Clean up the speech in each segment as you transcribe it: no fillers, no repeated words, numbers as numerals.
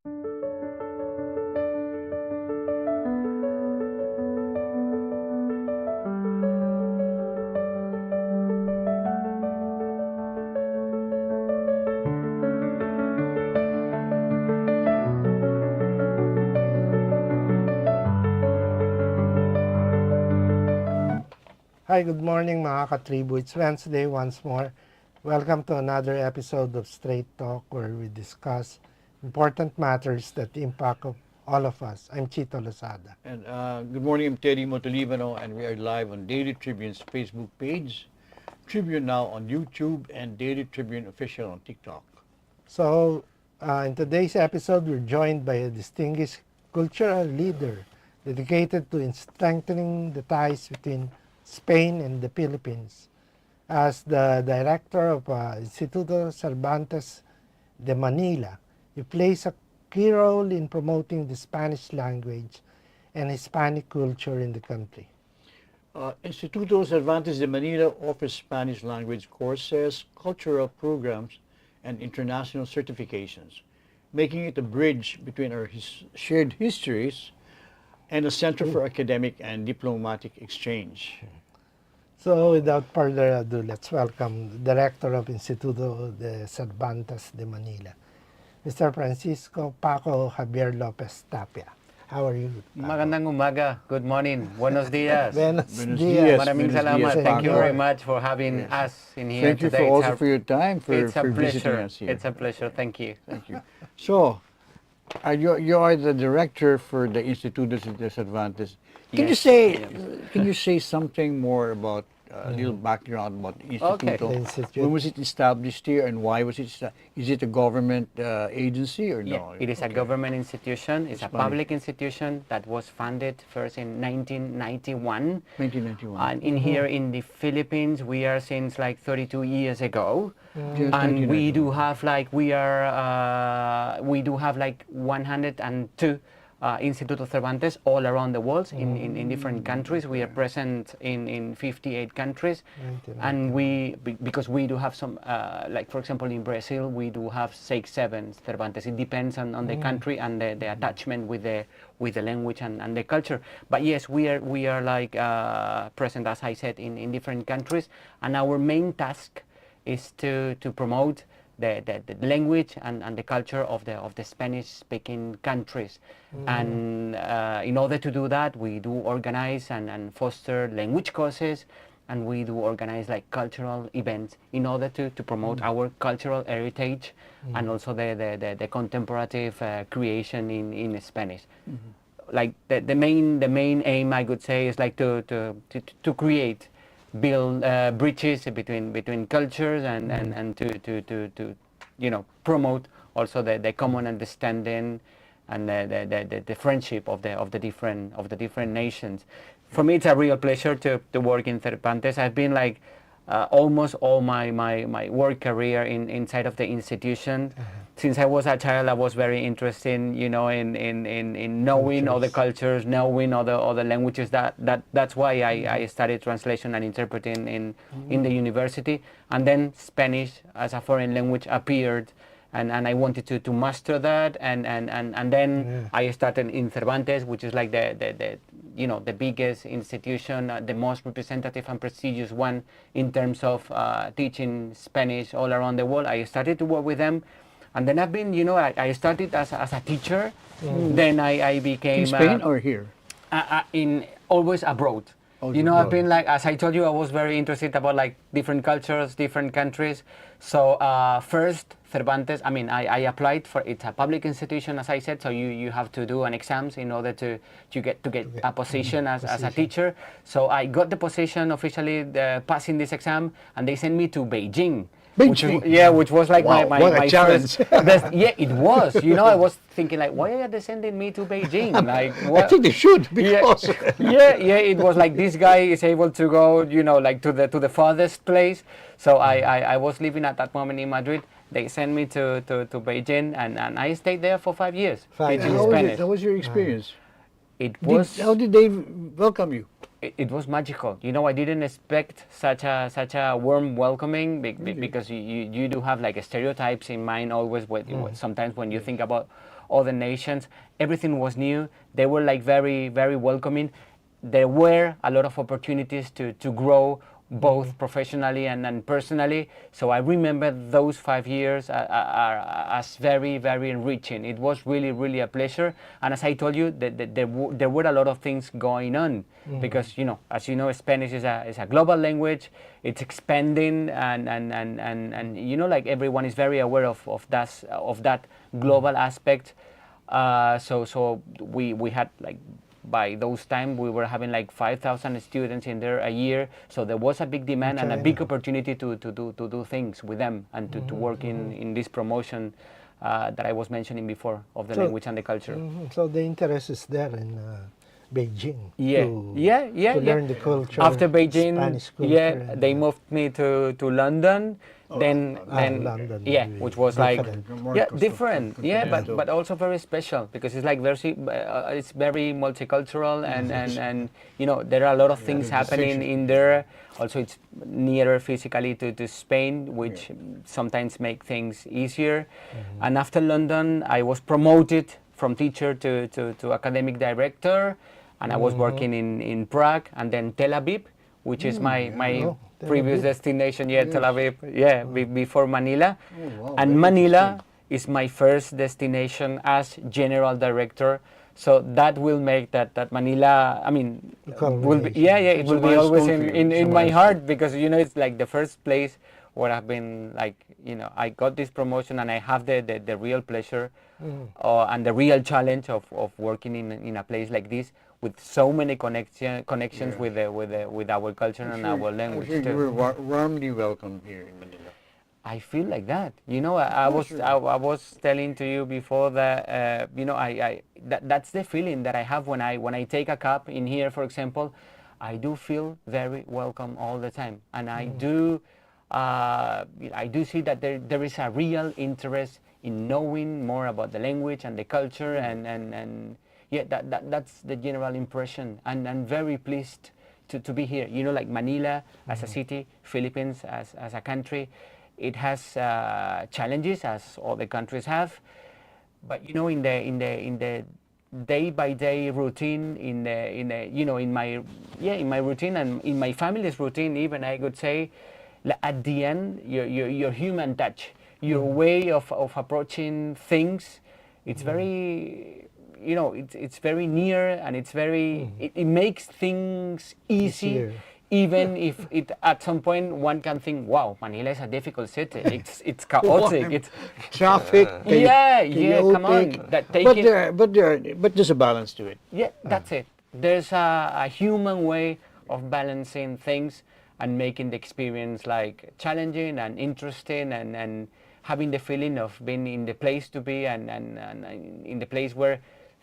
Hi, good morning mga ka-tribu. It's Wednesday once more. Welcome to another episode of Straight Talk where we discuss important matters that impact all of us. I'm Chito, Lozada. And good morning, I'm Teddy Montelibano, and we are live on Daily Tribune's Facebook page, Tribune Now on YouTube, and Daily Tribune Official on TikTok. So, in today's episode, we're joined by a distinguished cultural leader dedicated to strengthening the ties between Spain and the Philippines. As the director of Instituto Cervantes-Manila, he plays a key role in promoting the Spanish language and Hispanic culture in the country. Instituto Cervantes-Manila offers Spanish language courses, cultural programs, and international certifications, making it a bridge between our shared histories and a center for academic and diplomatic exchange. So without further ado, let's welcome the Director of Instituto de Cervantes-Manila, Mr. Francisco Paco Javier Lopez Tapia. How are you, Paco? Magandang umaga. Good morning. Buenos dias. Buenos Buenos dias. dias. Maraming Buenos salamat. dias, Thank you Paco. very much for having us in here Thank you today. for your time, for it's a visiting pleasure. us here. It's a pleasure. Thank you. Thank you. So, you are the director for the Instituto de Cervantes. Can you Yes, say I am. can you say something more about a little background about the Instituto? The institute. When was it established here, and why was it? Is it a government agency or Yeah, no? it is a Okay. government institution. It's a Spanish. public institution that was funded first in 1991. 1991. And in here in the Philippines, we are since like 32 years ago. Just And we 1991. do have like 102 Instituto Cervantes all around the world in different countries. We are present in 58 countries, and because we do have some like for example in Brazil we do have 6-7 Cervantes. It depends on the country and the attachment with the language and the culture. But yes, we are like present, as I said, in different countries, and our main task is to promote the language and the culture of the Spanish-speaking countries. And in order to do that, we do organize and foster language courses, and we do organize like cultural events in order to promote our cultural heritage and also the contemporary creation in Spanish. Like the main aim, I could say, is like to build bridges between cultures and to promote also the common understanding and the friendship of the different nations. For me, it's a real pleasure to work in Cervantes. I've been like almost all my work career inside of the institution. Since I was a child, I was very interested, in knowing all the cultures, knowing all the languages. That's why I studied translation and interpreting in the university. And then Spanish as a foreign language appeared, and I wanted to master that. And then I started in Cervantes, which is like the biggest institution, the most representative and prestigious one in terms of teaching Spanish all around the world. I started to work with them. And then I've been, I started as a teacher. Then I became In Spain or here? in always abroad. Always I've abroad. been like, as I told you, I was very interested about like different cultures, different countries. So first Cervantes, I applied for, it's a public institution, as I said, so you have to do an exams in order to get a position as a teacher. So I got the position officially, passing this exam, and they sent me to Beijing. Beijing? Which was like Wow, my what a my challenge. first yeah, it was. I was thinking like, why are they sending me to Beijing? Like, I think they should, because it was like this guy is able to go, like to the farthest place. So I was living at that moment in Madrid. They sent me to Beijing, and I stayed there for 5 years teaching Spanish. How was your experience? How did they welcome you? It was magical. I didn't expect such a warm welcoming because you do have like stereotypes in mind always. Sometimes when you think about other nations. Everything was new. They were like very, very welcoming. There were a lot of opportunities to grow both professionally and personally. So I remember those 5 years as very, very enriching. It was really, really a pleasure. And as I told you, there were a lot of things going on because, as you know, Spanish is a global language. It's expanding and like everyone is very aware of that global aspect. So we had like, by those time we were having like 5,000 students in there a year, so there was a big demand and a big opportunity to do things with them and to work in this promotion that I was mentioning before of the language and the culture. So the interest is there in Beijing to learn the culture. After Beijing, Spanish culture, they moved me to London. Then London, which was different. like different, but also very special because it's like it's very multicultural and there are a lot of things happening in there. Also, it's nearer physically to Spain, which sometimes make things easier. And after London, I was promoted from teacher to academic director, and I was working in Prague and then Tel Aviv, which is my previous destination, Tel Aviv, before Manila. And Manila is my first destination as general director. So that will make that Manila, I mean, will be, it will be always in my heart because, it's like the first place where I've been like, I got this promotion and I have the real pleasure and the real challenge of working in a place like this, with so many connections with our culture and our language. I'm sure you were warmly welcome here in Manila. I feel like that. I was telling to you before that that's the feeling that I have when I take a cab in here, for example. I do feel very welcome all the time, and I do see that there is a real interest in knowing more about the language and the culture and that's the general impression, and I'm very pleased to be here. Like Manila as a city, Philippines as a country, it has challenges as all the countries have, but in the day by day routine, in my routine and in my family's routine, even I could say, at the end, your human touch, your way of approaching things, it's very. It's very near, and it's very. It makes things easy, even if it at some point one can think, "Wow, Manila is a difficult city. It's chaotic. It's traffic. Come on." But there's a balance to it. Yeah, that's it. There's a human way of balancing things and making the experience like challenging and interesting and having the feeling of being in the place to be and in the place where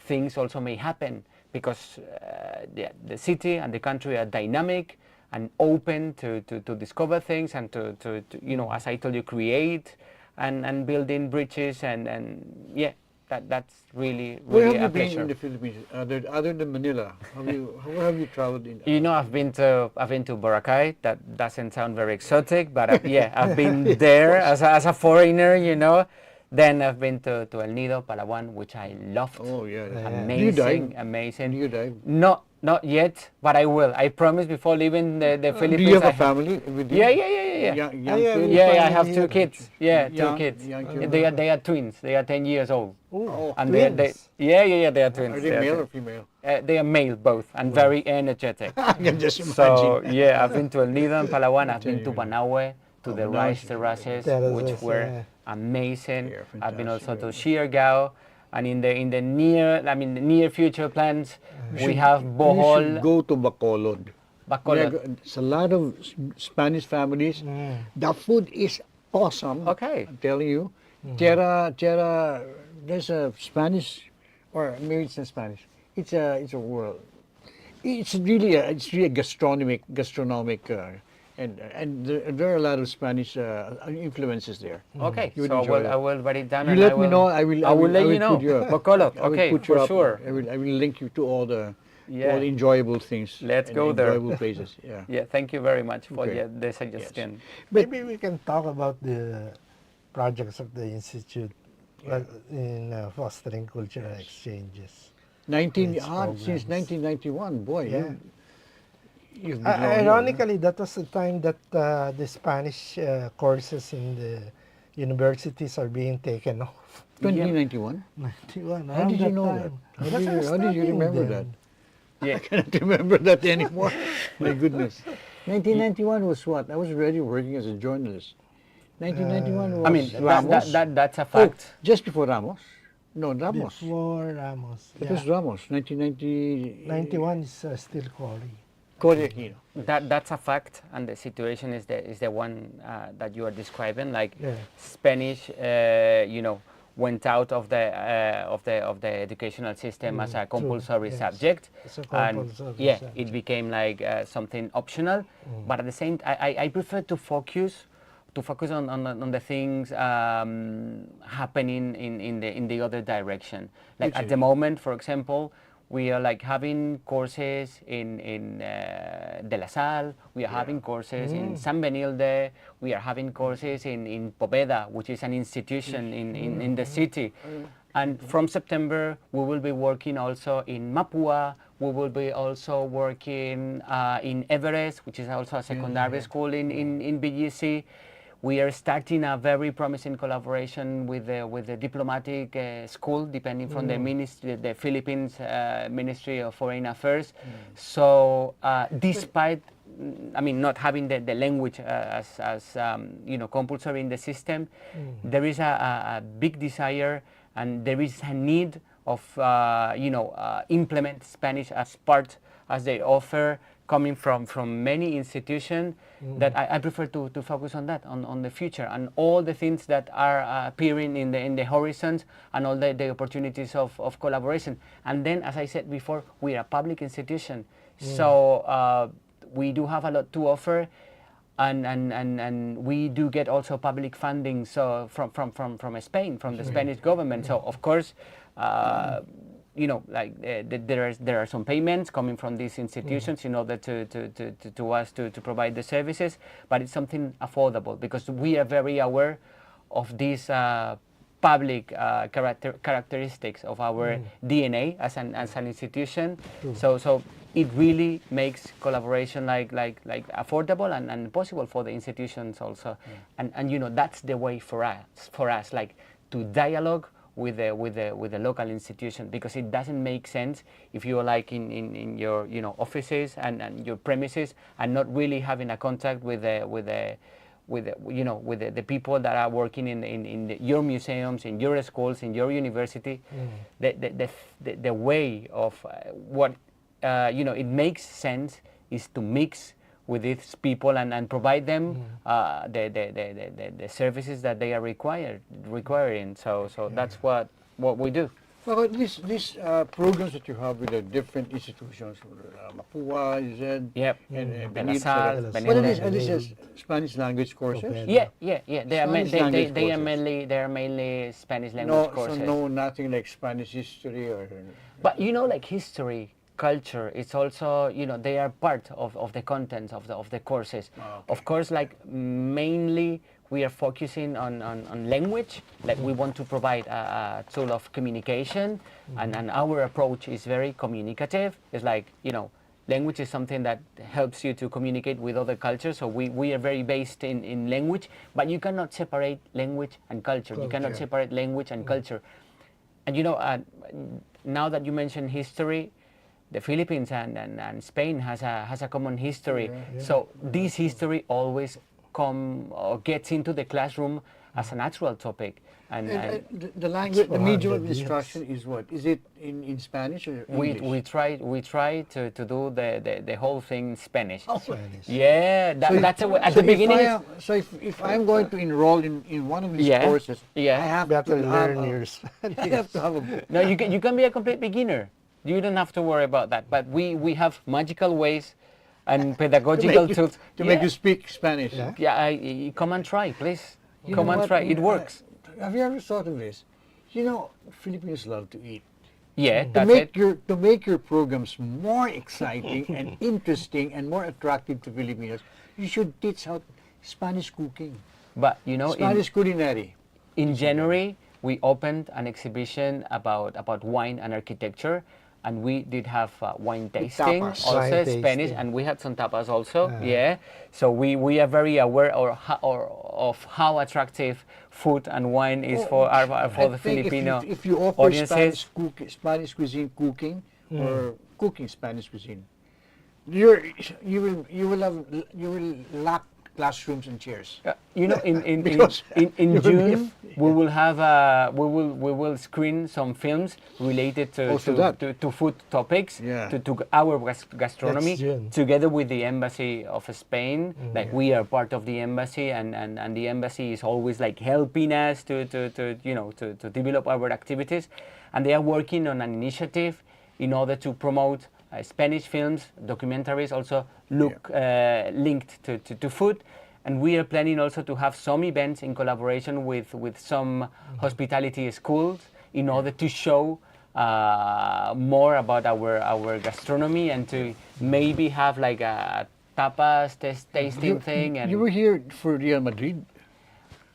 things also may happen, because the city and the country are dynamic and open to discover things and to as I told you, create and building bridges and that's really Where have a you been pleasure. in the Philippines other than Manila? Where have you traveled in? I've been to Boracay. That doesn't sound very exotic, but I've been there as a foreigner. Then I've been to El Nido, Palawan, which I loved. Oh yeah, Amazing, amazing. Do you dive? Not yet, but I will. I promise before leaving the Philippines. Do you have a family with you? Yeah. Young kids? Yeah, I have 2 kids. Yeah, 2 Young- kids. young children. They are twins. They are 10 years old. Oh, And twins. they are twins. Are they male or female? They are male both and very energetic. I can just imagine. So I've been to El Nido and Palawan. I've been to Banaue, to the Banaue rice is terraces, Terraces, which were yeah. amazing. Yeah, I've been also to fantastic. Siargao, and in the near future plans, we have You should Bohol, go to Bacolod. Bacolod. It's a lot of Spanish families. The food is awesome. Okay. I'm telling you. Tierra, there's a Spanish, or maybe it's not Spanish. It's a world. It's really a gastronomic, and there are a lot of Spanish influences there. Okay, You would so enjoy I that. will write it down. You and let I me will, know. I will let you know. put you up. Bacolod. I will Okay, put you for up. sure. I will link you to all the Yeah. enjoyable things. Let's and go there. Enjoyable places. Yeah. Yeah, thank you very much for Okay. the suggestion. But- Maybe we can talk about the projects of the Institute in fostering cultural exchanges. 19 Its since programs. 1991. Boy, Yeah. you've been long here, Ironically, that was the time that the Spanish courses in the universities are being taken off. 2091. 91, How around did you that know time. that? Because I was How did you studying remember then. that? Yeah. I cannot remember that anymore. My goodness. 1991 was what? I was already working as a journalist. 1991 was I mean, Ramos. that's a Oh, fact. just before Ramos. No, Ramos. Before Ramos. It Yeah. was Ramos, 1990. 91 is still Cory. Cory Aquino. That's a fact, and the situation is the one that you are describing. Like Yeah. Spanish, went out of the educational system as a True, compulsory yes. subject, It's a and compulsory yeah, subject. it became like something optional. But at the same, I prefer to focus on the things happening in the other direction. Like Which at is? the moment, for example, we are like having courses in De La Salle, we are having courses in San Benilde, we are having courses in Poveda, which is an institution in the city. And from September, we will be working also in Mapua, we will be also working in Everest, which is also a secondary school in BGC. We are starting a very promising collaboration with the diplomatic school, depending from the ministry, the Philippines Ministry of Foreign Affairs. So, despite, not having the language as compulsory in the system, there is a big desire and there is a need of implement Spanish as part as they offer coming from many institutions that I prefer to focus on that, on the future and all the things that are appearing in the horizons and all the opportunities of collaboration. And then, as I said before, we are a public institution, so we do have a lot to offer. And we do get also public funding from Spain, from the Spanish government. So of course, there are some payments coming from these institutions in order to us to provide the services, but it's something affordable because we are very aware of these public characteristics of our DNA as an institution. So it really makes collaboration like affordable and possible for the institutions also. And that's the way for us like to dialogue with the local institution, because it doesn't make sense if you're like in your offices and your premises and not really having a contact with the people that are working in your museums, in your schools, in your university. The way of what it makes sense is to mix with these people and provide them the services that they are requiring. So that's what we do. Well, these programs that you have with the different institutions, Mapua, you said, Yep. and De La Benil, Salle, Benil. what are Benilde. these Spanish language courses? Poveda. Yeah. They are Spanish language courses. they are mainly Spanish language No, courses. so no, nothing like Spanish history or. But like history, culture, it's also they are part of the content of the courses. Okay. Of course, like mainly we are focusing on language. Like we want to provide a tool of communication, and our approach is very communicative. It's like language is something that helps you to communicate with other cultures. So we are very based in language, but you cannot separate language and culture. You cannot separate language and culture. And now that you mentioned history, the Philippines and Spain has a common history. So this history always gets into the classroom as a natural topic. And The language, the medium of 400 years. instruction is what? Is it in Spanish or we English? try to do the whole thing in Spanish. Spanish. Yeah, that's at the beginning. So if I'm going to enroll in one of these Yeah, courses, yeah. I have Better to learn have your I Spanish. have to have a book. No, you can be a complete beginner. You don't have to worry about that. But we have magical ways and pedagogical tools To make you speak Spanish. Yeah. Yeah, come and try, please. You Come know and what? try. It works. Have you ever thought of this? Filipinos love to eat. Yeah, To that's make it. to make your programs more exciting and interesting and more attractive to Filipinos, you should teach out Spanish cooking, But Spanish culinary. in January, we opened an exhibition about wine and architecture, and we did have wine tasting, tapas. also Wine Spanish, tasting. and we had some tapas also. Yeah, so we are very aware of how attractive food and wine is for the Filipino if you offer audiences. Spanish cuisine cooking or cooking Spanish cuisine, you will lack classrooms and chairs. You know, in Because you will June be- we will have we will screen some films related Also that. to food topics, Yeah. to our gastronomy, That's June. together with the Embassy of Spain. Like we are part of the embassy, and the embassy is always like helping us to develop our activities, and they are working on an initiative in order to promote Spanish films, documentaries, also linked to food. And we are planning also to have some events in collaboration with some hospitality schools in order to show more about our gastronomy, and to maybe have like a tapas tasting thing. And You were here for Real Madrid.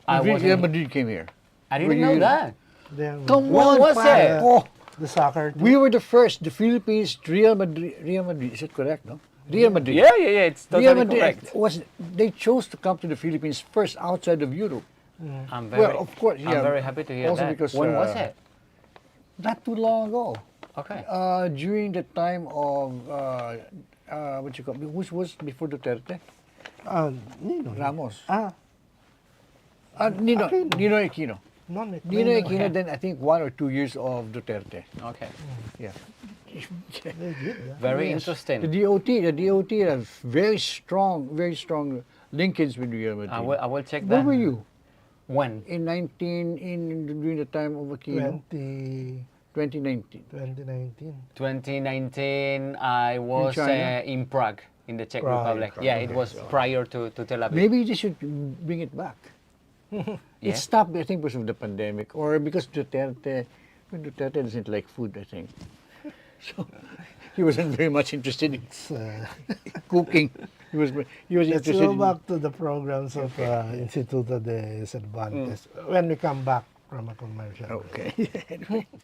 I Real wasn't- Madrid came here. I Were didn't know you- that. Then Come When on, was pare. it? Oh, the soccer team. we were the first. The Philippines, Real Madrid. Is it correct? No, Real Madrid. Yeah, it's totally Real Madrid correct. they chose to come to the Philippines first outside of Europe. I'm very, Well, of course, I'm yeah. very happy to hear Also that. because, When was it? Not too long ago. Okay. During the time of what you call, which was before Duterte? Nino. Ramos. Ah, Nino Aquino. Aquino. non Nino Aquino, then I think 1 or 2 years of Duterte. Okay. Yeah. Very Yes. interesting. The DOT has very strong linkage with Real Madrid. I will check Where that. were you? When? During the time of Aquino? 2019. 2019. 2019, I was China? in Prague, in the Czech Prague. Republic. Yeah, it was prior to Tel Aviv. Maybe they should bring it back. Yeah. It stopped, I think, because of the pandemic, or because Duterte doesn't like food, I think. So he wasn't very much interested in cooking. He was Let's interested go in back to the programs of Instituto de Cervantes when we come back from a commercial. Okay.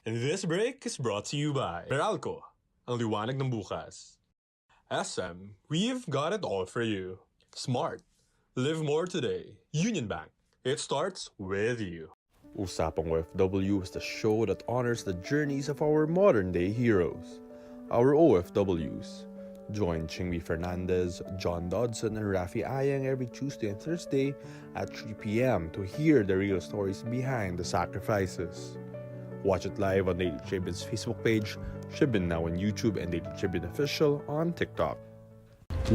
This break is brought to you by Meralco, ang liwanag ng bukas. SM, we've got it all for you. Smart. Live more today. Union Bank. It starts with you. Usapang OFW is the show that honors the journeys of our modern-day heroes, our OFWs. Join Chingmi Fernandez, John Dodson, and Rafi Ayang every Tuesday and Thursday at 3 p.m. to hear the real stories behind the sacrifices. Watch it live on Daily Tribune's Facebook page, Tribune now on YouTube, and Daily Tribune Official on TikTok.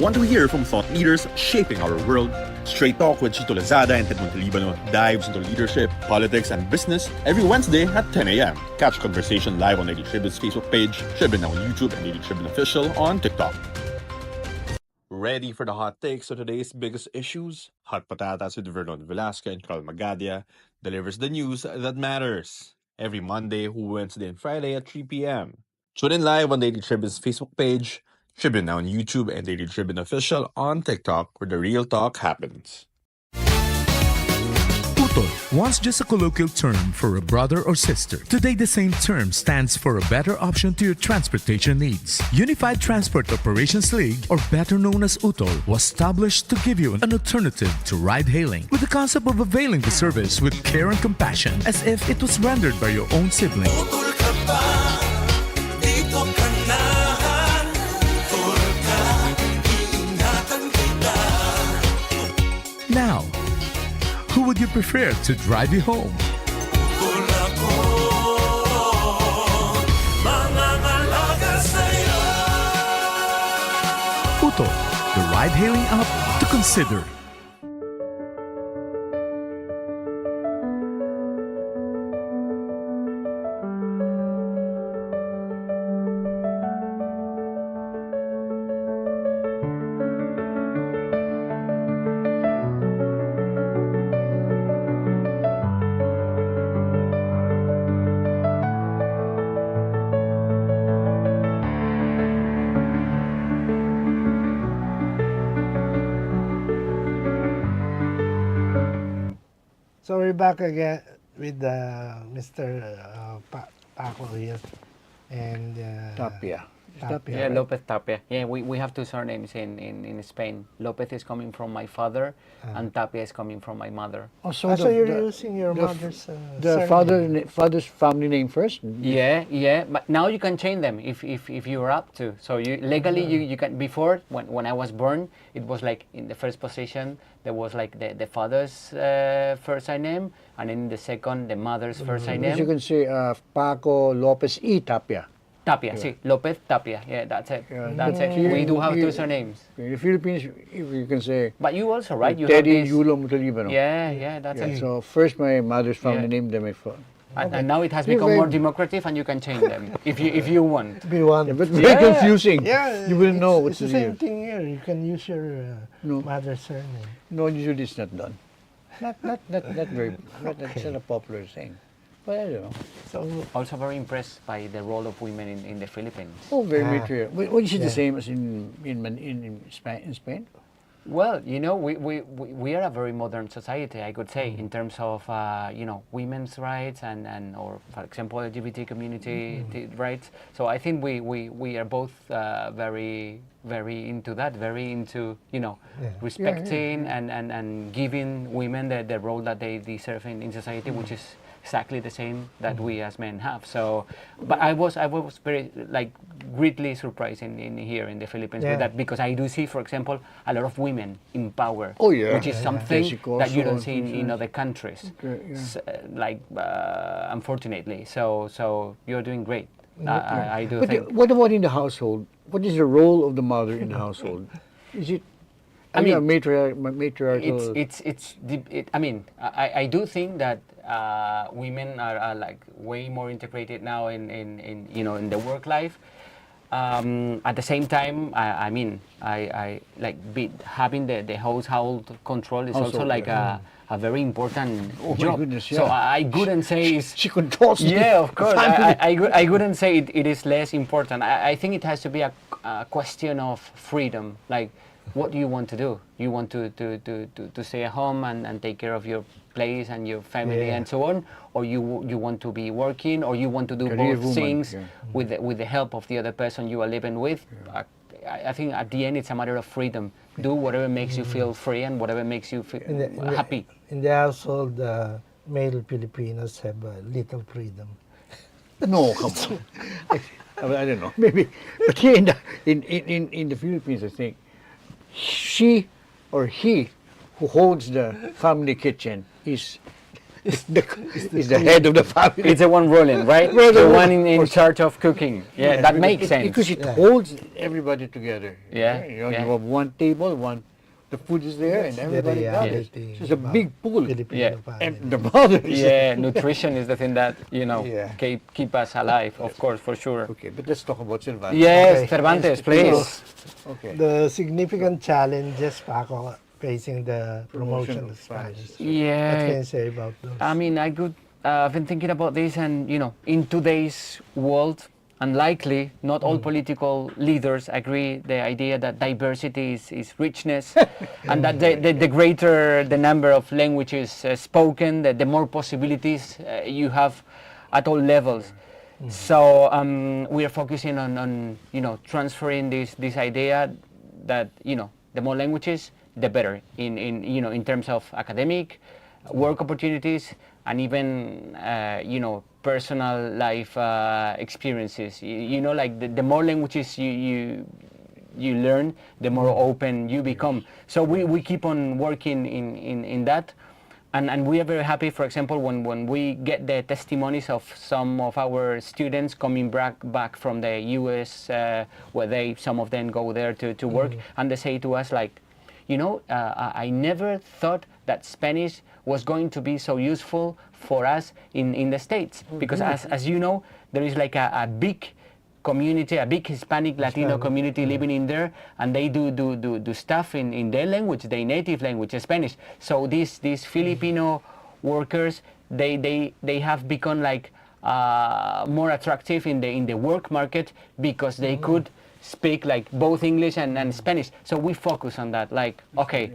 Want to hear from thought leaders shaping our world? Straight Talk with Chito Lozada and Montelibano dives into leadership, politics, and business every Wednesday at 10 a.m. Catch conversation live on Daily Tribune's Facebook page, Tribune now on YouTube, and Daily Tribune Official on TikTok. Ready for the hot takes of today's biggest issues? Hot Patatas with Vernon Velasco and Carl Magadia delivers the news that matters. Every Monday, Wednesday, and Friday at 3 p.m. Tune in live on Daily Tribune's Facebook page, Tribune now on YouTube, and Daily Tribune Official on TikTok, where the real talk happens. Utol, once just a colloquial term for a brother or sister. Today, the same term stands for a better option to your transportation needs. Unified Transport Operations League, or better known as UTOL, was established to give you an alternative to ride-hailing, with the concept of availing the service with care and compassion, as if it was rendered by your own sibling. Now, who would you prefer to drive you home? Uto, the ride-hailing app to consider. So we're back again with Mr. Paco here and Tapia. Tapia. Yeah, right? Lopez Tapia. Yeah, we have two surnames in Spain. Lopez is coming from my father, and Tapia is coming from my mother. Also, So you're using your mother's the surname. father's family name first. Yeah, but now you can change them if you're up to. So you legally you can. Before when I was born, it was like in the first position there was like the father's first name, and in the second the mother's first As you name. can say, Paco Lopez y Tapia. Tapia, sí, Lopez Tapia. Yeah, that's it. Yeah, That's but it. here- We do have here- two surnames. In the Philippines, if you can say But you also, right? You Teddy have this. Yulo Montelibano. Yeah, that's Yeah, it. so first my mother's family Yeah. name, then my father. And now it has You're become very- more democratic, and you can change them if you want. If you want. Yeah, but Yeah. very confusing. Yeah, You will know it's what's the the same real. thing here. You can use your No. mother's surname. No, usually it's not done. Not very. That's not a popular thing. But I don't know. So Also very impressed by the role of women in the Philippines. Oh, very Ah. material. What is it the Yeah. same as in Spain? Well, we are a very modern society, I could say, in terms of women's rights and or for example LGBT community rights. So I think we are both very into that, very into respecting and giving women the role that they deserve in society, which is exactly the same that we as men have. So, but I was very greatly surprised in here in the Philippines with Yeah. that, because I do see, for example, a lot of women in power. Oh, yeah. Which is Yeah, yeah. something Jessica that you also don't see in and other countries. Okay, yeah. Unfortunately. So you're doing great. I do But think. what about in the household? What is the role of the mother in the household? Is it? I mean, matriarchal. I do think that women are like way more integrated now in the work life. At the same time, I like having the household control is also Household, like yeah. a very important Oh, my job. goodness, So yeah. I couldn't say it's She controls. yeah, of course. family. I couldn't say it is less important. I think it has to be a question of freedom. Like, what do you want to do? You want to stay at home and take care of your place and your family Yeah. and so on, or you want to be working, or you want to do Career both woman, things yeah. with the help of the other person you are living with. I think at the end it's a matter of freedom. Do whatever makes you feel free and whatever makes you feel happy. In the household, male Filipinos have little freedom. No, come on. I don't know. Maybe, but here in the Philippines, I think she or he who holds the family kitchen is the head of the family. It's the one ruling, right? The one in charge of cooking. Yeah, that makes sense. Because it holds everybody together. Yeah, You yeah. have one table, the food is there, and That's the everybody gathers. reality So it's a about big pool. Filipino Yeah. family. And the mother is Yeah, nutrition is the thing that Yeah. keep us alive, of course, for sure. Okay, but let's talk about Cervantes. Yes, Okay. Cervantes, please. Okay. The significant challenges, Paco, facing the promotion of Spanish. What can Yeah, you say about those? I've been thinking about this, and in today's world, unlikely not all political leaders agree the idea that diversity is richness, and that the greater the number of languages spoken, the more possibilities you have at all levels. So we are focusing on transferring this idea that the more languages, the better in terms of academic, work opportunities, and even personal life experiences. Like the more languages you learn, the more open you become. So we keep on working in that. And we are very happy, for example, when we get the testimonies of some of our students coming back from the US, where some of them go there to work, and they say to us like, I never thought that Spanish was going to be so useful for us in the States, because as you know, there is like a big community, a big Hispanic Latino community living in there, and they do stuff in their language, their native language, Spanish. So these Filipino workers, they have become like more attractive in the work market, because they could speak like both English and Spanish. So we focus on that. Like, okay,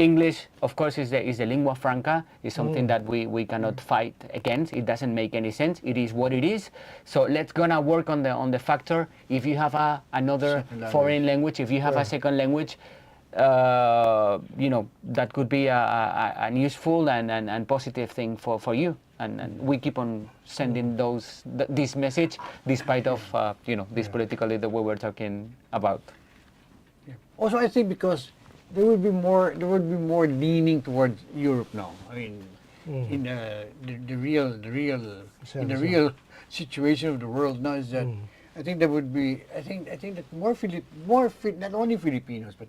English, of course, is the lingua franca. Is something that we cannot fight against. It doesn't make any sense. It is what it is. So let's gonna work on the factor. If you have another foreign language, if you have a second language, that could be an useful and positive thing for you. And we keep on sending this message despite of this political leader we were talking about. Yeah. Also, I think because there would be more leaning towards Europe now. I mean, in the real situation of the world now is that I think there would be I think that not only Filipinos but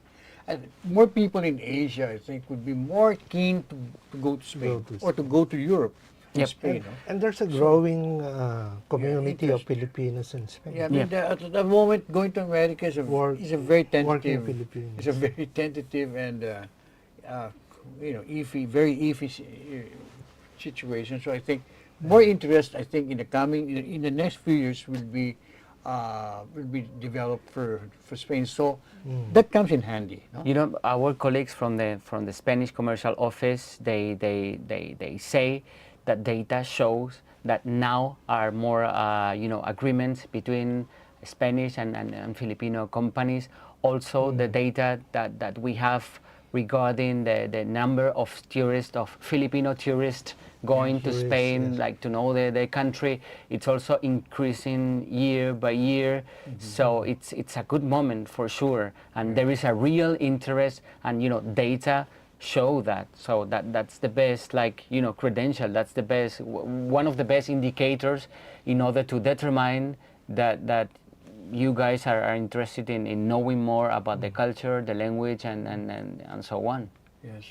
more people in Asia I think would be more keen to go to Spain or to go to Europe. In Spain, and there's a growing community of Filipinos in Spain. Yeah, I mean, at the moment going to America is a very tentative. It's a very tentative and very iffy situation. So I think more interest. I think in the next few years will be developed for Spain. So that comes in handy. No? Our colleagues from the Spanish commercial office they say that data shows that now are more agreements between Spanish and Filipino companies. Also the data that we have regarding the number of Filipino tourists going to Spain, like to know the country, it's also increasing year by year. So it's a good moment for sure, and there is a real interest, and data show that. So that's the best credential. That's the best, one of the best indicators in order to determine that you guys are interested in knowing more about the culture, the language, and so on. Yes.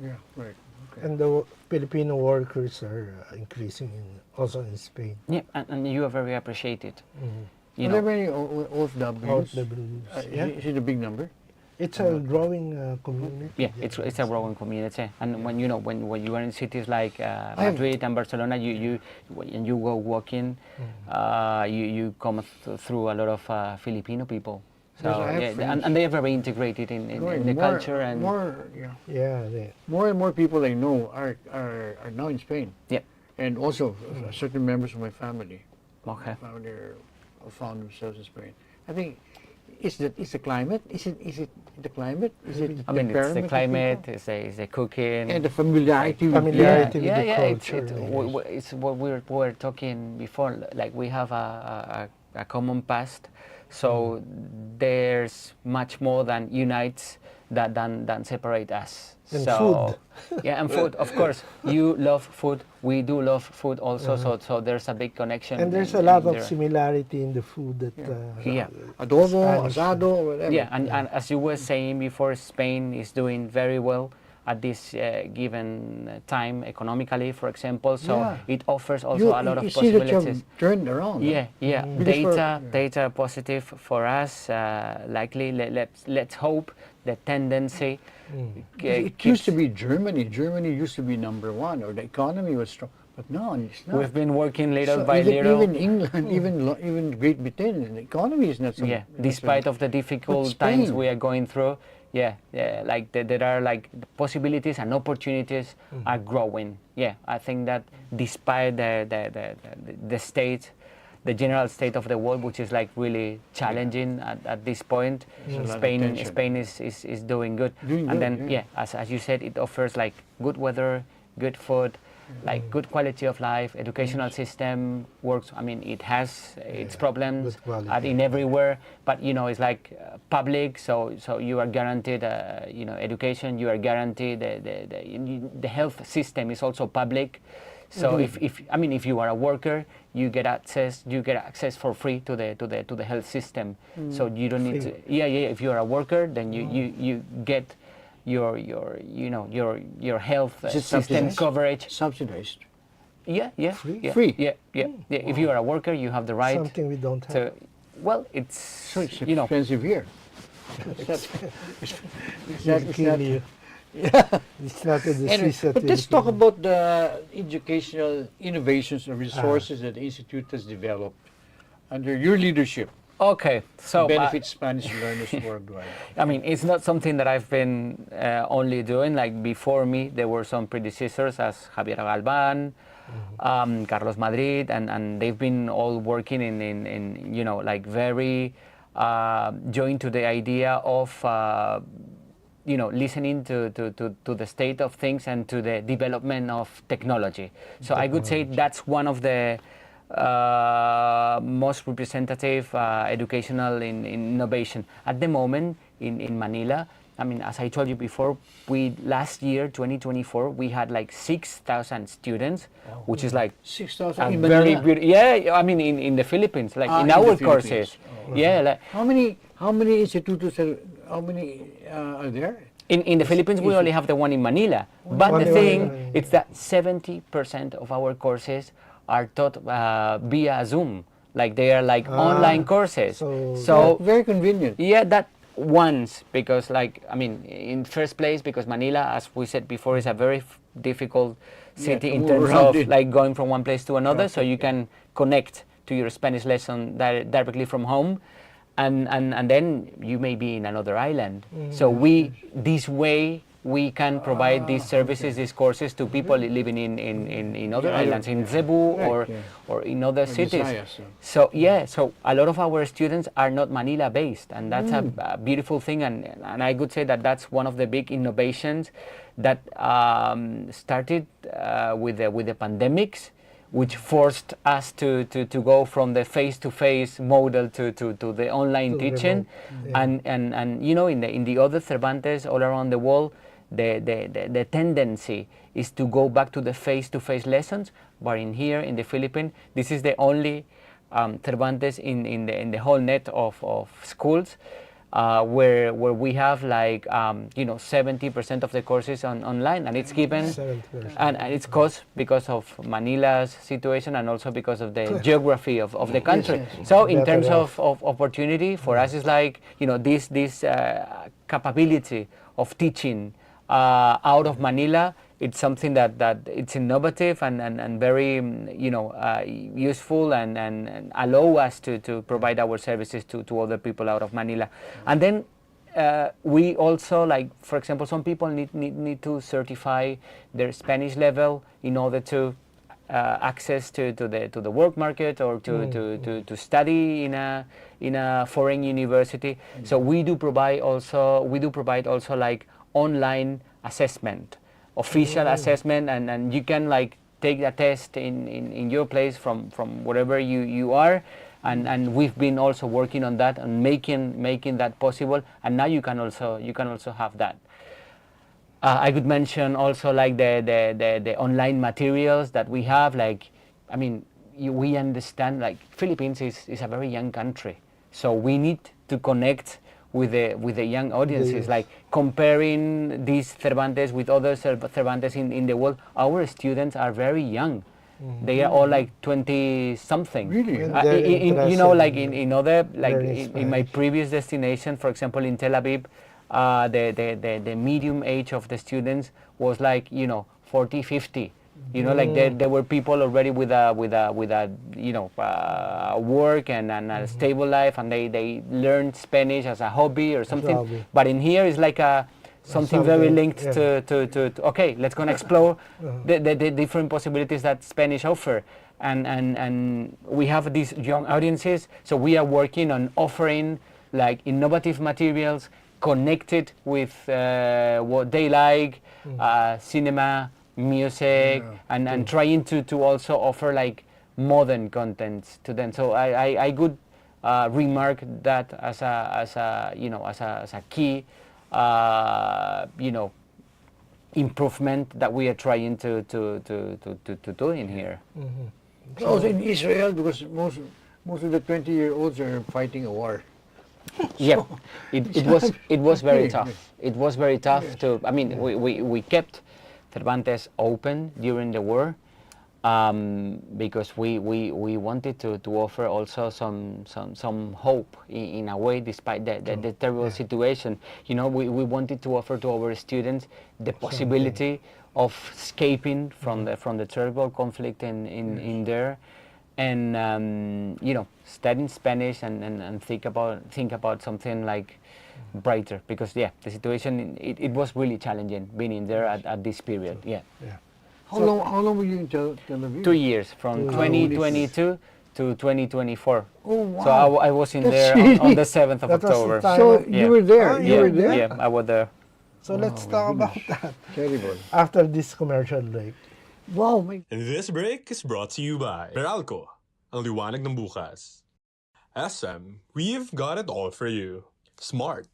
Yeah. Right. Okay. And the Filipino workers are increasing also in Spain. Yeah, and you are very appreciated. Are there many OFWs? Is it a big number? It's a growing community. Yeah, it's a growing community, and when you are in cities like Madrid and Barcelona, you go walking, you come through a lot of Filipino people. So and they are very integrated in the culture and more and more people I know are now in Spain. Yeah, and also certain members of my family. Okay. Found themselves in Spain. I think. Is the climate? Is it the climate? Is it? I mean, it's the climate. It's the cooking and the familiarity with the culture. It's what we were talking before. Like we have a common past, so there's much more than unites than separate us. And food. Yeah, and food, of course. You love food. We do love food also. So there's a big connection. And there's a lot of similarity in the food that. Adobo, asado, whatever. Yeah, and as you were saying before, Spain is doing very well at this given time economically, for example. So it offers also a lot of possibilities. You see that you've turned around. Yeah. Data positive for us. Likely, let's hope the tendency. It used to be Germany. Germany used to be number one, or the economy was strong. But no, it's not. We've been working little by little. Even England, even Great Britain, the economy is not so. Yeah, despite of the difficult times we are going through. Yeah, like there are like possibilities and opportunities are growing. Yeah, I think that despite the state, the general state of the world, which is like really challenging at this point, Spain is doing good. And then as you said, it offers like good weather, good food, like good quality of life, educational system works. I mean, it has its problems in everywhere, but it's like public. So you are guaranteed, education. You are guaranteed the health system is also public. So if you are a worker, you get access for free to the health system. So you don't need to. If you are a worker, then you get your health system coverage subsidized. Free. Yeah. If you are a worker, you have the right. Something we don't have. Well, it's so expensive here. It's not a disease. But let's talk about the educational innovations and resources that the Institute has developed under your leadership. Okay, so benefit Spanish learners worldwide? I mean, it's not something that I've been only doing. Like before me, there were some predecessors as Javier Galvan, Carlos Madrid, and they've been all working in you know, like very joined to the idea of you know, listening to the state of things and to the development of technology. So I would say that's one of the most representative educational innovation at the moment in Manila. I mean, as I told you before, we last year 2024 we had like 6,000 students, which is like 6,000 a in very Manila? beautiful. Yeah, I mean in the Philippines, like in in our the courses. Philippines. Yeah, like How many institutos? How many are there? in the Philippines we only have the one in Manila. But Only the one thing in Manila. it's that 70% of our courses are taught via Zoom. Like they are like online courses. so- Very convenient. Yeah, that once, because like, I mean, in first place, because Manila, as we said before, is a very difficult city to in move terms around of it. like going from one place to another, so you can connect to your Spanish lesson directly from home, and then you may be in another island. So this way, we can provide these services, these courses to people living in other islands, in Cebu or in other cities. Visayas, So yeah, so a lot of our students are not Manila based, and that's a beautiful thing. And I could say that that's one of the big innovations that started with the pandemics, which forced us to go from the face-to-face model to the online To teaching, remote, and you know, in the other Cervantes all around the world, the tendency is to go back to the face-to-face lessons, but in here in the Philippines, this is the only Cervantes in the whole net of schools where we have like you know, 70% of the courses online, and it's given 70%. and it's caused because of Manila's situation and also because of the geography of the country. So in Better terms off. of opportunity for us, is like, you know, this capability of teaching out of Manila. It's something that it's innovative and very you know, useful and allow us to provide our services to other people out of Manila. And then we also, like, for example, some people need to certify their Spanish level in order to access to the work market or to study in a foreign university. So we do provide also like online assessment, official assessment, and you can like take a test in your place from wherever you are, and we've been also working on that and making that possible, and now you can also have that. I could mention also like the online materials that we have. Like, I mean, we understand like Philippines is a very young country, so we need to connect with the young audiences. Yes. Like comparing these Cervantes with other Cervantes in the world, our students are very young. They are all like 20 something. Really? And they're You know, like interested in other, like learning in my Spanish. previous destination, for example, in Tel Aviv, the medium age of the students was like, you know, 40, 50. You know, like there were people already with a you know, work and a stable life, and they learned Spanish as a hobby or something. hobby. But in here is like something very Something, linked yeah. to okay, let's go and explore the different possibilities that Spanish offer. And we have these young audiences, so we are working on offering like innovative materials connected with what they like, cinema, music, and trying to also offer like modern contents to them. So I could remark that as a you know, as a key you know, improvement that we are trying to do in here. Also in Israel, because most of the 20-year-olds are fighting a war. Yeah, it was very Yes. tough. It was very tough to. I mean, we kept Cervantes open during the war because we wanted to offer also some hope in a way, despite the terrible situation. You know, we wanted to offer to our students the possibility of escaping from the terrible conflict in there. and studying Spanish and think about something like brighter, because the situation, it was really challenging being in there at this period. Yeah. How long were you in Tel Aviv? 2 years, from 2 2022 to 2024. Oh, wow. So I was in That's there really- on the 7th of That was the October. time. So Yeah. you were there. Oh, You yeah, were there. Yeah, I was there. So let's talk about that Terrible. after this commercial break. Wow, my. This break is brought to you by Meralco, ang liwanag ng bukas. SM, we've got it all for you. Smart.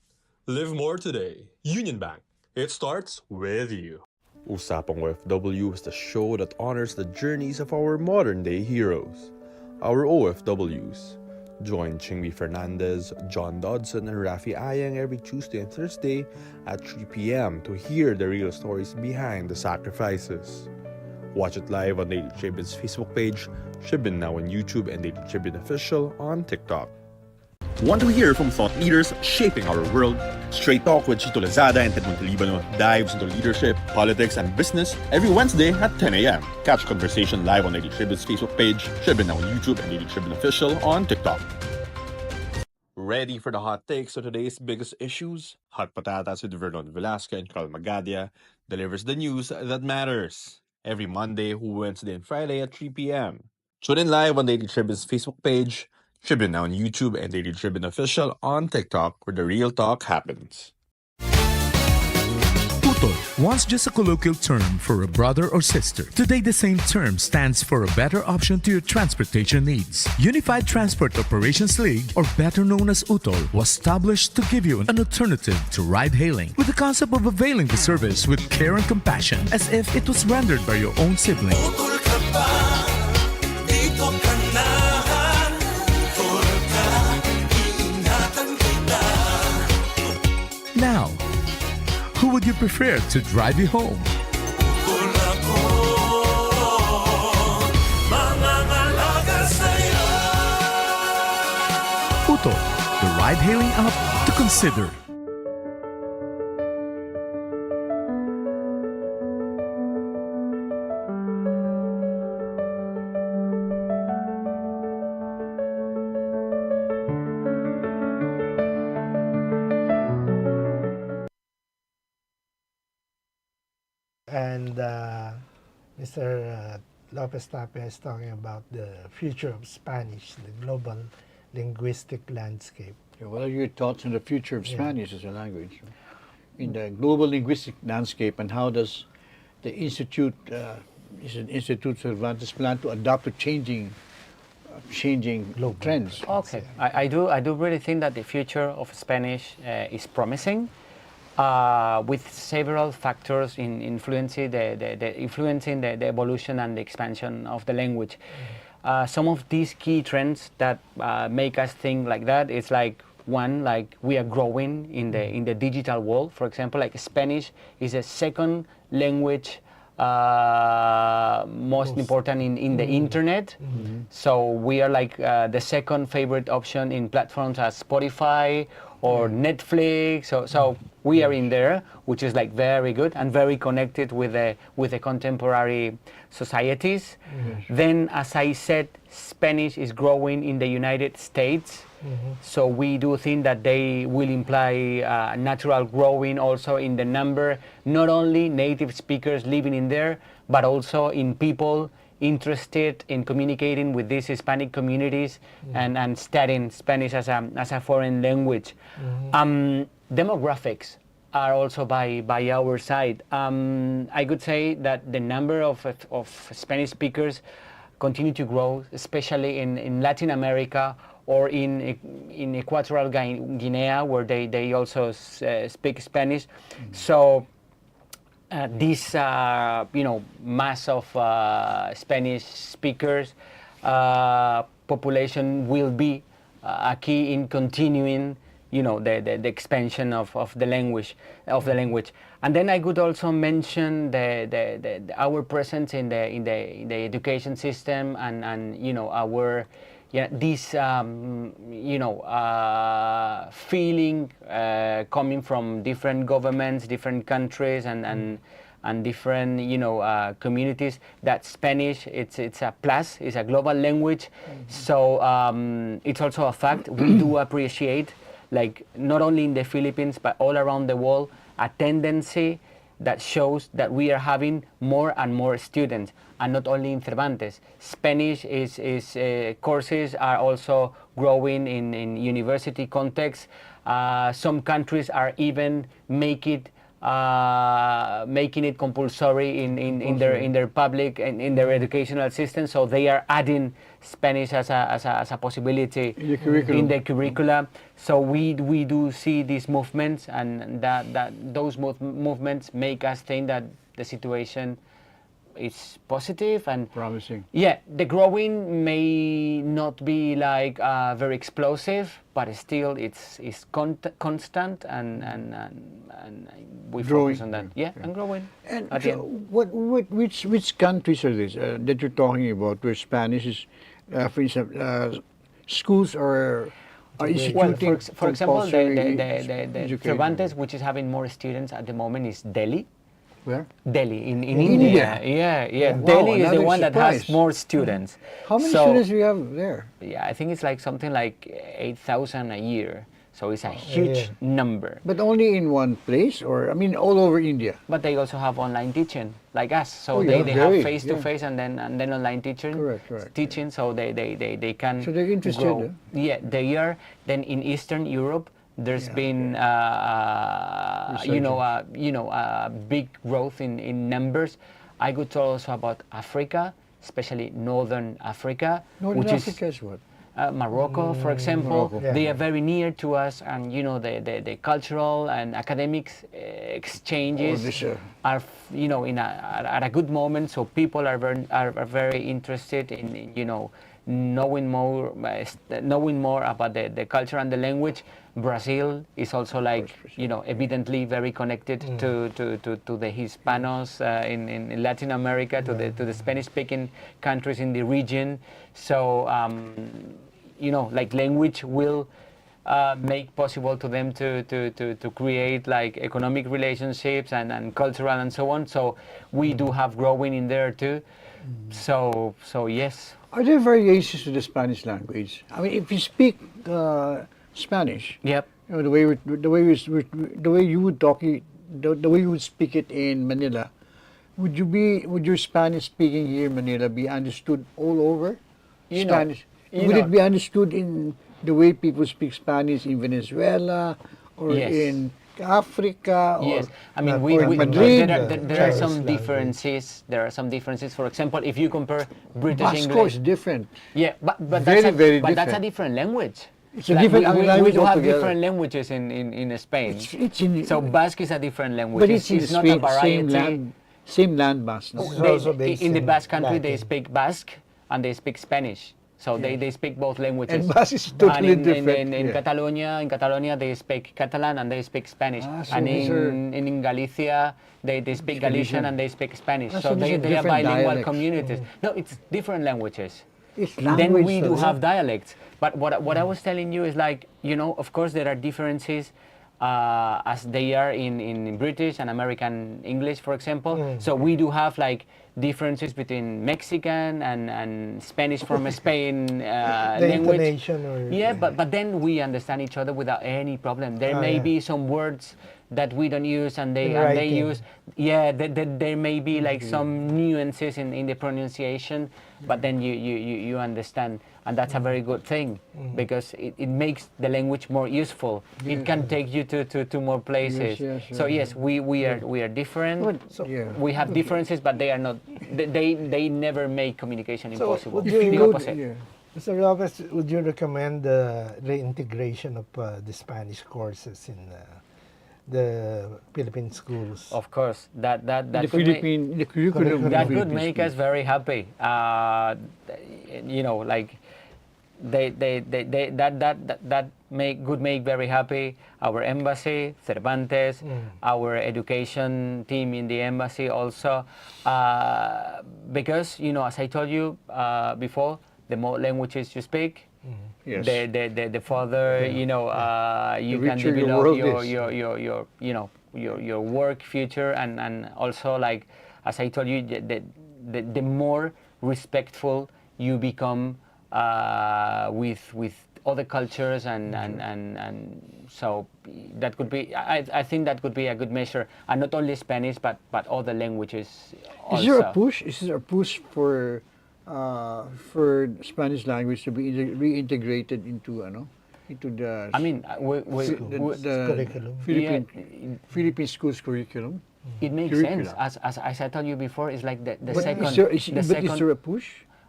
Live more today. Union Bank. It starts with you. Usapang OFW is the show that honors the journeys of our modern-day heroes, our OFWs. Join Chingby Fernandez, John Dodson, and Rafi Ayang every Tuesday and Thursday at 3 p.m. to hear the real stories behind the sacrifices. Watch it live on Daily Tribune's Facebook page, Tribune now on YouTube, and Daily Tribune Official on TikTok. Want to hear from thought leaders shaping our world? Straight Talk with Chito Lozada and Montelibano dives into leadership, politics, and business every Wednesday at 10 a.m. Catch conversation live on Daily Tribune's Facebook page, Tribune now on YouTube, and Daily Tribune Official on TikTok. Ready for the hot takes of today's biggest issues? Hot Patatas with Vernon Velasco and Carl Magadia delivers the news that matters every Monday, Wednesday, and Friday at 3 p.m. Tune in live on Daily Tribune's Facebook page, Tribune now on YouTube, and Daily Tribune Official on TikTok, where the real talk happens. Utol, once just a colloquial term for a brother or sister. Today, the same term stands for a better option to your transportation needs. Unified Transport Operations League, or better known as Utol, was established to give you an alternative to ride-hailing, with the concept of availing the service with care and compassion, as if it was rendered by your own sibling. Now, who would you prefer to drive you home? Uto, the ride-hailing app to consider. And Mr. Lopez Tapia is talking about the future of Spanish, the global linguistic landscape. Yeah, what are your thoughts on the future of Spanish as a language in the global linguistic landscape, and how does the Institute, Instituto Cervantes, plan to adapt to changing Global trends? Okay, I do really think that the future of Spanish is promising, with several factors in influencing the evolution and the expansion of the language. Some of these key trends that make us think like that is like, one, like we are growing in the digital world. For example, like Spanish is a second language most important in the internet. So we are like the second favorite option in platforms as Spotify or Netflix. So we are in there, which is like very good and very connected with the contemporary societies. Then, as I said, Spanish is growing in the United States. So we do think that they will imply natural growing also in the number, not only native speakers living in there, but also in people interested in communicating with these Hispanic communities and studying Spanish as a foreign language. Demographics are also by our side. I could say that the number of Spanish speakers continue to grow, especially in Latin America or in Equatorial Guinea, where they also speak Spanish. So this mass of Spanish speakers population will be a key in continuing the expansion of the language. And then I could also mention our presence in the education system and our this feeling coming from different governments, different countries, and and different communities, that Spanish it's a plus, it's a global language. So it's also a fact we do appreciate, like not only in the Philippines but all around the world, a tendency that shows that we are having more and more students, and not only in Cervantes. Spanish courses are also growing in university context. Some countries are even making it compulsory in their public and in their educational system. So they are adding Spanish as a possibility in the curricula. So we do see these movements, and that those movements make us think that the situation is positive and promising. Yeah, the growing may not be like very explosive, but still it's constant and we Growing. focus on that. Yeah, and growing. And At the so end. which countries are these that you're talking about where Spanish is, for instance, schools are instituting Well, for example, compulsory the education? Cervantes, which is having more students at the moment, is Delhi. Where? Delhi in India. India. Yeah. Wow, Delhi is the another one that has surprise. more students. How many So, students do you have there? Yeah, I think it's like something like 8,000 a year. So it's a huge number. But only in one place, or I mean, all over India. But they also have online teaching, like us. So Oh, yeah, they have very, face to face and then online teaching. Correct. Teaching, so they can. So they're interested, grow. huh? Yeah, they are. Then in Eastern Europe, there's been big growth in numbers. I could tell also about Africa, especially Northern Africa, Northern which Africa is what? Morocco, for example. Morocco. They are very near to us, and the cultural and academics exchanges are at a good moment. So people are very interested in knowing more about the culture and the language. Brazil is also evidently very connected to the Hispanos in Latin America, to the Spanish-speaking countries in the region. So language will make possible to them to create economic relationships and cultural and so on. So we do have growing in there too. So yes. Are there variations to the Spanish language? I mean, if you speak Spanish, Yep. the way you would speak it in Manila, would your Spanish speaking here in Manila be understood all over? Spanish. Would it be understood in the way people speak Spanish in Venezuela or Yes. in Africa? Or Yes, I mean Madrid? there are some differences. There are some differences. For example, if you compare British Basco is English, different. yeah, but Very, that's very but that's a different. different language. It's a different we language do have altogether. different languages in Spain. It's in, So Basque is a different language. but it's in not a Spain, variety. same land mass. No? It's also based In the in Basque country, they Latin. speak Basque and they speak Spanish. So they speak both languages. And Basque is totally And different. In Yeah. Catalonia, they speak Catalan and they speak Spanish. Ah, so And these are- in Galicia, they speak Galician and they speak Spanish. Ah, So so these they are are different bilingual dialects. communities. No, it's different languages. It's Then language, we do though, have yeah. dialects. But what I was telling you is of course there are differences as they are in British and American English, for example. So we do have differences between Mexican and Spanish from Spain The language. intonation or Yeah, but then we understand each other without any problem. There may be some words that we don't use and they writing. use. Yeah, there may be some nuances in the pronunciation, but then you understand, and that's a very good thing because it makes the language more useful. It can take you to more places. Yes, So yes, we are different. But, yeah. We have differences, but they are not. They never make communication So, impossible. would you The go- opposite. Yeah. Mr. Lopez, would you recommend the reintegration of the Spanish courses in the Philippine schools? Of course, that The could make- Philippine, the curriculum. of that the could Philippine make us schools. very happy. That could make very happy our embassy, Cervantes, our education team in the embassy also, because as I told you before, the more languages you speak, Yes. the further you can richer your develop world your, is. your your work future, and also, like as I told you, the more respectful you become with other cultures, and so that could be, I think that could be a good measure, and not only Spanish but other languages also. Is there a push? Is there a push for Spanish language to be reintegrated into the I mean, the curriculum. Philippine schools curriculum? it makes Curricula. sense. As I told you before, it's like the But second. is the there a push?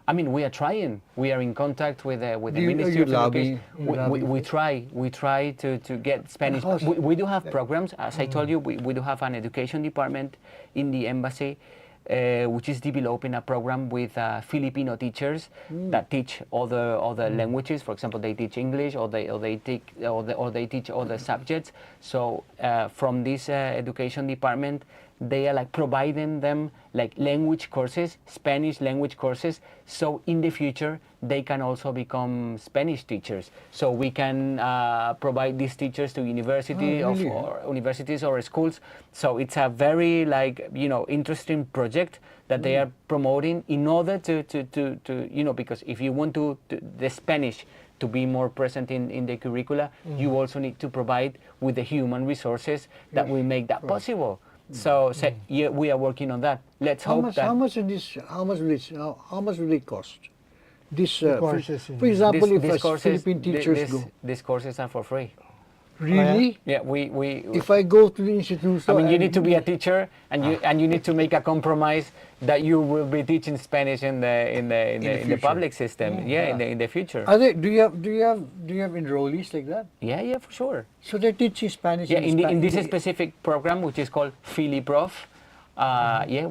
I mean, we are trying. We are in contact with the Do you- Ministry are of you lobbying? Education. We try to get Spanish. We do have programs. As I told you, we do have an education department in the embassy, which is developing a program with Filipino teachers that teach other languages. For example, they teach English, or they teach other subjects. So from this education department, they are like providing them like language courses, Spanish language courses, so in the future they can also become Spanish teachers. So we can provide these teachers to really? or universities or schools. So it's a very interesting project that they are promoting in order to because if you want the Spanish to be more present in the curricula, you also need to provide with the human resources that will make that possible. So yeah, we are working on that. Let's hope that. How much will it cost? This courses for example, These if courses, Philippine teachers go, these courses are for free. really? Yeah, we If I go to the Instituto, I mean, you need to be a teacher, and you need to make a compromise that you will be teaching Spanish in the future. public system. In the future. Do you have enrollees like that? Yeah, for sure. So they're teaching Spanish. Yeah, in this specific program, which is called FiliProf,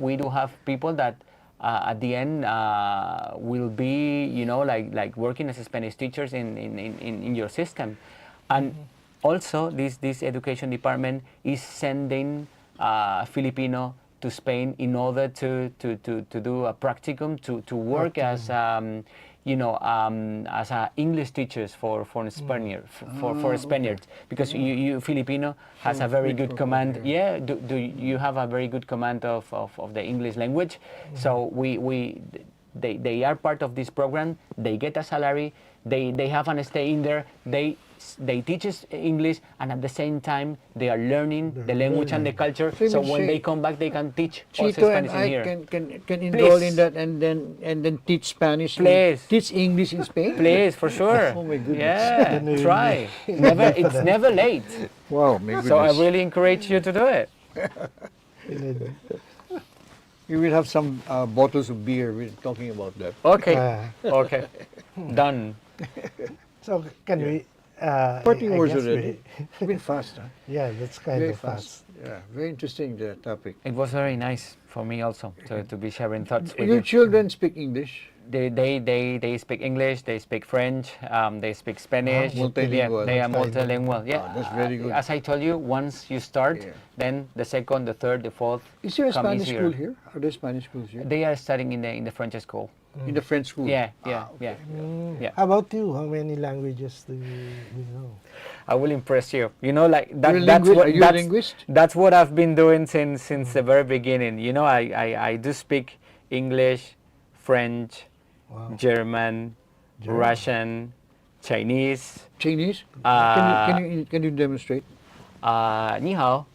we do have people that at the end will be like working as Spanish teachers in your system, and also this education department is sending Filipino to Spain in order to do a practicum to work as as English teachers for Spaniards, for Spaniards, because you Filipino has a very good command. Yeah, do you have a very good command of the English language? So they are part of this program. They get a salary. They have an stay in there. They teach us English, and at the same time they are learning the language and the culture. So when they come back, they can teach also Chito Spanish and in here. I can enroll in that and then teach Spanish. Please. Teach English in Spain. Please, for sure. Oh my goodness. Yeah, try. It's never late. Wow, my goodness. So I really encourage you to do it. We will have some bottles of beer. We're talking about that. Okay. Okay. Done. So can we? Parting I words guess already. It's been fast, huh? Yeah, that's kind Very of fast. Yeah, very interesting the topic. It was very nice for me also to be sharing thoughts with Your you. children speak English. They speak English, they speak French, they speak Spanish. Multilingual. Yeah, they are multilingual. Yeah, that's very good. As I told you, once you start, Yeah. then the second, the third, the fourth. Is there a come Spanish easier. school here? Are there Spanish schools here? They are studying in the French school. In the French school? Yeah. okay. Yeah. How about you? How many languages do you know? I will impress you. Like that. You're a That's what. Are you a linguist? That's what I've been doing since the very beginning. I do speak English, French, Wow. German, Russian, Chinese. Chinese? Can you demonstrate? 你好，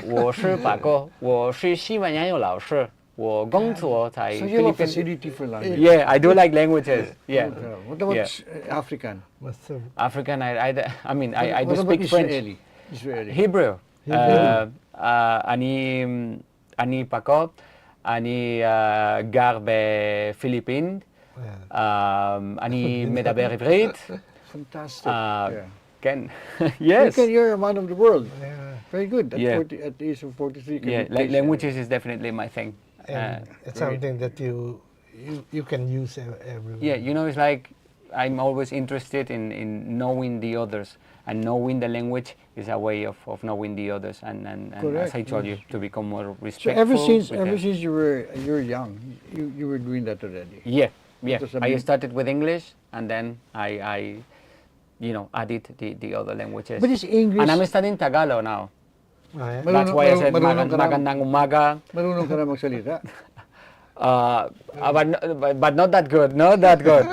我是法国，我是西班牙语老师，我工作在 So you have a Philippines. facility for language. Yeah, I do like languages. Yeah. What about Yeah. African? Must have African, I do What about speak French. Israeli. Hebrew. אני פקוד, אני גר בפיליפין, אני מדבר עברית. Fantastic. Uh, yeah. כן, yes. You're a man of the world. Yeah. Very good. At, Yeah. 40, at the age of 43. can Yeah, you please- languages is definitely my thing. And it's something that you can use everywhere. Yeah, it's like I'm always interested in knowing the others, and knowing the language is a way of knowing the others, and as Correct, I told you, to become more So respectful. ever since with the- you were young, you were doing that already. Yeah. Because, I I mean- started with English, and then I added the other languages. But it's English. And I'm studying Tagalog now. That's why I said marunong ka na- magandang umaga. Marunong ka na magsalita. But not that good. Not that good.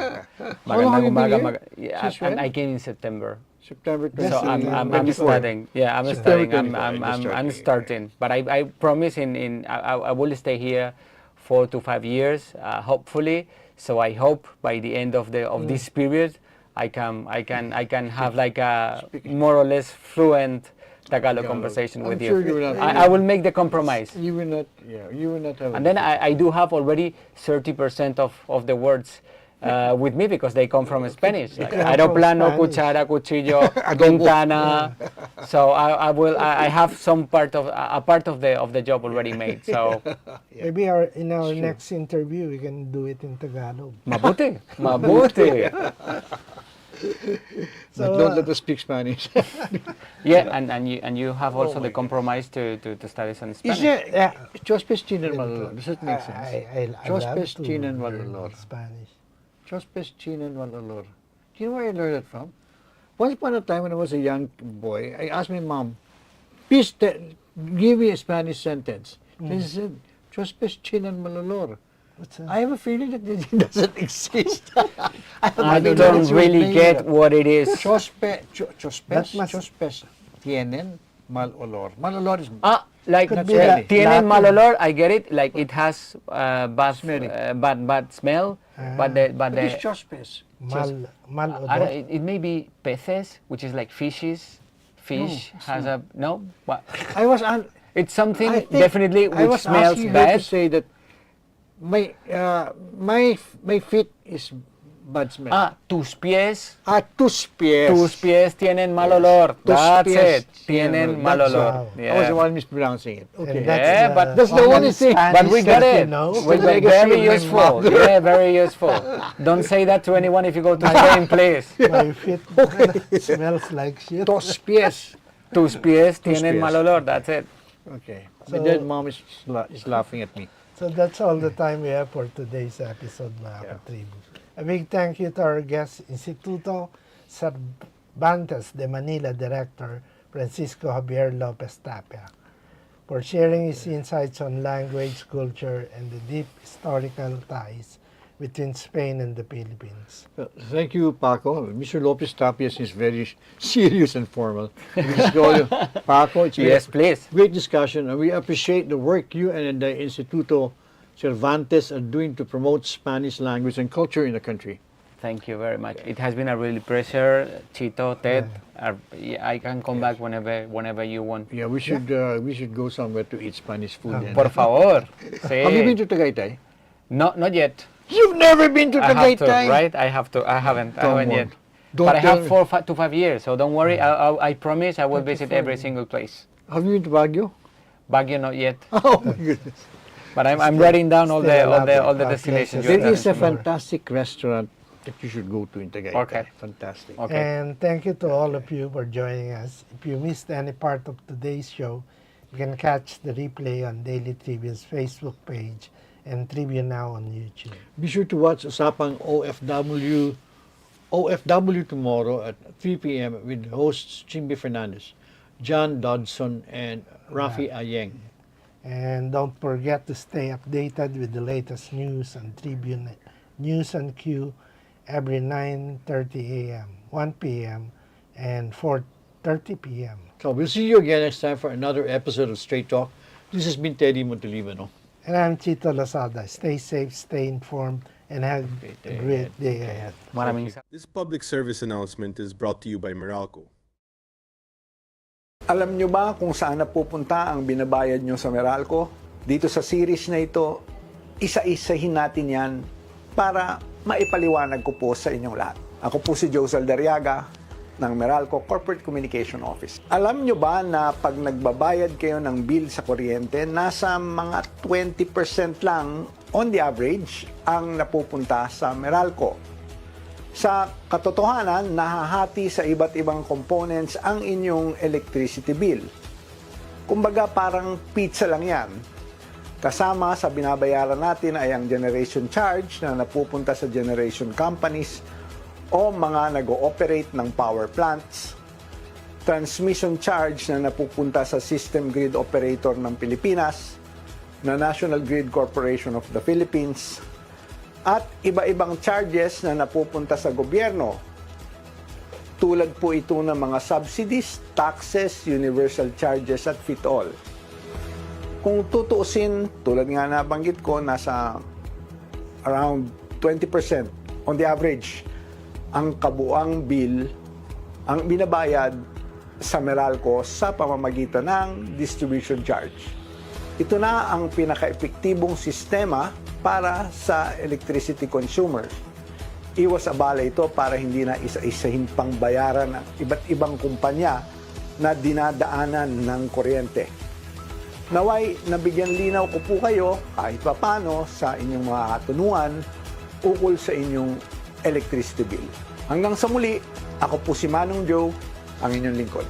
How long have you been here? Yeah, Since when? and I came in September. September So I'm 24. studying. Yeah, I'm September studying. 24, I'm starting. But I promise I will stay here 4 to 5 years, hopefully. So I hope by the end of this period, I can have like a more or less fluent Tagalog conversation with sure you. you will not- I will make the compromise. You will not. Yeah, you will not have. And then I do have already 30% of the words with me because they come from Spanish. Like aeroplano, Spanish. cuchara, cuchillo, ventana. So I have some part of a part of the job already made. So Maybe in our next interview, we can do it in Tagalog. mabuti, mabuti. But don't let us speak Spanish. Yeah, and you have also the compromise to study some Is Spanish. there Chospes Chin and Malolor? Does that make sense? I Diyos love pes to chin and learn walolor. Spanish. Chospes Chin and Malolor. Do you know where I learned that from? Once upon a time when I was a young boy, I asked my mom, please give me a Spanish sentence. She said, Chospes Chin and Malolor. What's that? I have a feeling that it doesn't exist. I don't really get what it is. Chospes That must- Chospes tienen mal olor. Mal olor is Like Could be tienen Latin. mal olor, I get it. Like it has bad Smelly. bad smell. But but the it's chospes. Mal I don't, odor. it may be peces, which is like fishes. Fish has a no. What? I was on. It's something I think definitely I was which smells asking her to bad. say that my feet is bad smell. Tus pies. Tus pies. Tus pies tienen mal olor. Tus That's pies it. Tienen tienen- mal that's olor. wow. I was the Yeah. one mispronouncing it. Okay. And that's Yeah, the but that's the only thing. But we Spanish got that you it. know. We The got legacy very of my useful. mother. Yeah, very useful. Don't say that to anyone if you go to Spain, please. My feet smells like shit. Tus pies. Tus pies tienen pies. mal olor. That's it. Okay. So- My dead mom is laughing at me. So that's all the time we have for today's episode, mga katribu. A big thank you to our guest, Instituto Cervantes-Manila Director, Francisco Javier Lopez Tapia, for sharing his insights on language, culture, and the deep historical ties between Spain and the Philippines. Thank you, Paco. Mr. Lopez Tapia is very serious and formal. We just call you Paco. It's Yes, please. great discussion, and we appreciate the work you and the Instituto Cervantes are doing to promote Spanish language and culture in the country. Thank you very much. It has been a really pleasure, Chito, Ted. I can come back whenever you want. Yeah, we should go somewhere to eat Spanish food. then. Por favor. Sí. Have you been to Tagaytay? No, not yet. You've never been to I have to, Tagaytay, right? I have to. I haven't Come yet. on. Don't But I have tell- 4 to 5 years, so don't worry. I promise I will visit every single place. Have you been to Baguio? Baguio, not yet. Oh my goodness! But I'm writing down all the still a lot all of the places. destinations. There you is a mentioned. fantastic restaurant that you should go to in Tagaytay. Okay. Fantastic. Okay. And thank you to all of you for joining us. If you missed any part of today's show, you can catch the replay on Daily Tribune's Facebook page and Tribune Now on YouTube. Be sure to watch Usapang OFW tomorrow at 3 p.m. with hosts Chimby Fernandez, John Dodson, and Rafi Ayeng. And don't forget to stay updated with the latest news on Tribune News on Q every 9:30 a.m., 1 p.m., and 4:30 p.m. So we'll see you again next time for another episode of Straight Talk. This has been Teddy Montelibano. And I'm Chito Lozada. Stay safe, stay informed, and have a great day ahead. Maraming This public service announcement is brought to you by Meralco. Alam nyo ba kung saan napupunta ang binabayad nyo sa Meralco? Dito sa series na ito, isa-isahin natin yan para maipaliwanag ko po sa inyong lahat. Ako po si Joe Saldariaga ng Meralco Corporate Communication Office. Alam nyo ba na pag nagbabayad kayo ng bill sa kuryente, nasa mga 20% lang on the average ang napupunta sa Meralco? Sa katotohanan, nahahati sa iba't ibang components ang inyong electricity bill. Kumbaga parang pizza lang yan. Kasama sa binabayaran natin ay ang generation charge na napupunta sa generation companies o mga nag-ooperate ng power plants. transmission charge na napupunta sa System Grid Operator ng Pilipinas, na National Grid Corporation of the Philippines, at iba-ibang charges na napupunta sa gobyerno. Tulad po ito ng mga subsidies, taxes, universal charges at fit-all. Kung tutuusin, tulad nga nabanggit ko, nasa around 20% on the average ang kabuang bill ang binabayad sa Meralco sa pamamagitan ng distribution charge. Ito na ang pinaka-epektibong sistema para sa electricity consumers. Iwas abala ito para hindi na isa-isahin pang bayaran ng iba't ibang kumpanya na dinadaanan ng kuryente. Naway, nabigyan linaw ko po kayo kahit papano sa inyong mga katunungan ukol sa inyong electricity bill. Hanggang sa muli, ako po si Manong Joe, ang inyong lingkod.